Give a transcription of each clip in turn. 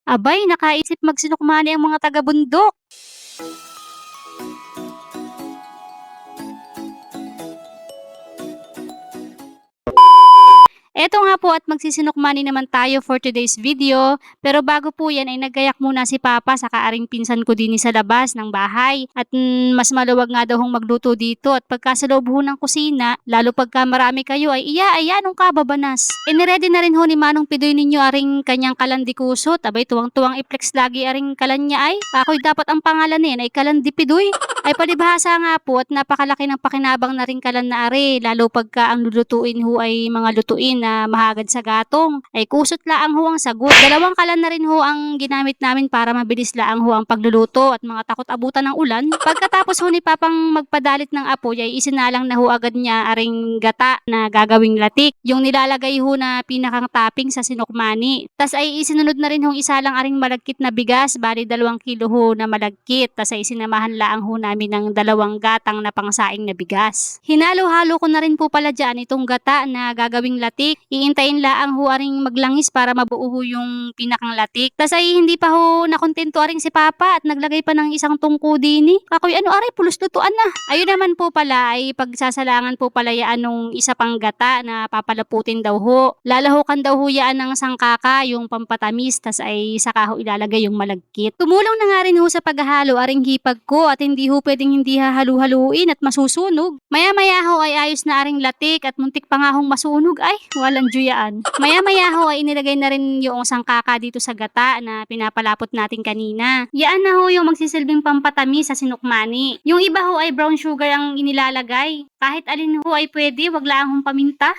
Abay, nakaisip magsinukmani ang mga taga-bundok. Eto nga po at magsisinukmani naman tayo for today's video. Pero bago po yan ay naggayak muna si Papa sa kaaring pinsan ko din sa labas ng bahay. At mas maluwag nga daw hong magluto dito. At pagka sa loob ho ng kusina, lalo pagka marami kayo ay nung kababanas. Iniready na rin ho ni Manong Pidoy ninyo aring kanyang kalandikusot. Abay tuwang-tuwang i-flex lagi aring kalan niya ay. Ako'y dapat ang pangalan niya ay Kalandi Pidoy. Ay palibhasa nga po at napakalaki ng pakinabang na rin kalan na are. Lalo pagka ang lulutuin ho ay mga lutuin na mahagad sa gatong. Ay kusot laang ho ang sagot. Dalawang kalan na rin ho ang ginamit namin para mabilis laang ho ang pagluluto at mga takot abutan ng ulan. Pagkatapos ho ni Papang magpadalit ng apoy ay isinalang na ho agad niya aring gata na gagawing latik. Yung nilalagay ho na pinakang topping sa sinukmani. Tas ay isinunod na rin hong isa lang aring malagkit na bigas, bali 2 kilo ho na malagkit. Tas ay sinamahan laang ho namin ng 2 gatang na pangsaing na bigas. Hinalo-halo ko na rin po pala dyan itong gata na gagawing latik. Iintayin laang ho aring maglangis para mabuo ho yung pinakang latik. Tas ay hindi pa ho nakontento aring si Papa at naglagay pa ng isang tungko dini. Ako'y aray pulos lutuan na. Ayun naman po pala ay pagsasalangan po pala yaan nung isa pang gata na papalaputin daw ho. Lalahukan daw ho yaan ng sangkaka yung pampatamis tas ay saka ho ilalagay yung malagkit. Tumulong na nga rin ho sa paghahalo aring hipag ko at hindi ho pwedeng hindi hahalu-haluin at masusunog. Maya-maya ho ay ayos na aring latik at muntik pa nga hong masunog ay walang juyaan. Maya-maya ho ay inilagay na rin yung sangkaka dito sa gata na pinapalapot natin kanina. Yaan na ho yung magsisilbing pampatamis sa sinukmani. Yung iba ho ay brown sugar ang inilalagay. Kahit alin ho ay pwede, wag lang hong paminta.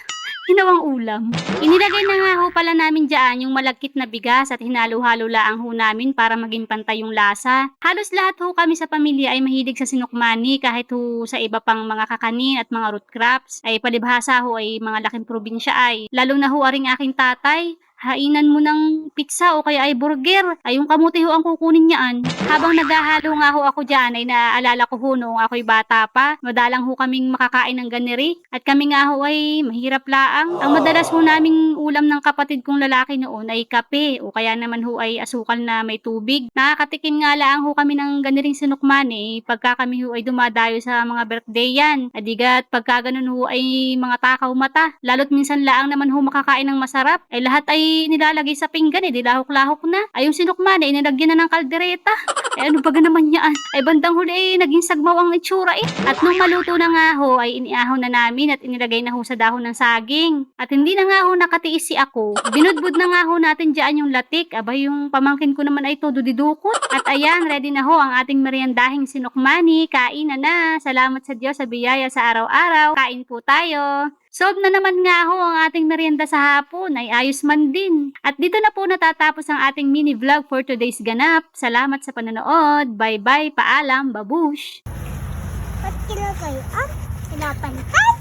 Ginawang ulam. Inilagay na nga ho pala namin dyan yung malagkit na bigas at hinalo-halo laang ho namin para maging pantay yung lasa. Halos lahat ho kami sa pamilya ay mahilig sa sinukmani kahit ho sa iba pang mga kakanin at mga root crops. Ay palibhasa ho ay mga laking probinsya ay. Lalong na ho aring aking tatay. Hainan mo ng pizza o kaya ay burger. Ay yung kamuti ho ang kukunin niyaan. Habang naghahalo nga ho ako dyan ay naaalala ko ho noong ako'y bata pa. Madalang ho kaming makakain ng ganeri. At kami nga ho ay mahirap laang. Ang madalas ho naming ulam ng kapatid kong lalaki noon ay kape o kaya naman ho ay asukal na may tubig. Nakakatikim nga laang ho kami ng ganering sinukmani pagka kami ho ay dumadayo sa mga birthday yan. Adigat pagka ganun ho ay mga takaw mata. Lalo't minsan laang naman ho makakain ng masarap. Ay lahat ay nilalagay sa pinggan di lahok-lahok na. Ay yung sinukmani ay nilagyan na ng kaldereta. Ay ano ba naman yan? Ay bandang huli ay naging sagmaw ang itsura eh. At nung maluto na nga ho ay iniahon na namin at inilagay na ho sa dahon ng saging. At hindi na nga ho nakatiis si ako. Binudbud na nga ho natin dyan yung latik. Abay yung pamangkin ko naman ay todo didukot. At ayan, ready na ho ang ating meriendahing sinukmani. Kain na. Salamat sa Diyos sa biyaya sa araw-araw. Kain po tayo. Solve na naman nga ho ang ating merienda sa hapon ay ayos man din. At dito na po natatapos ang ating mini vlog for today's ganap. Salamat sa panonood. Bye bye, paalam, babush! Ba't kinagay ang pinapantay?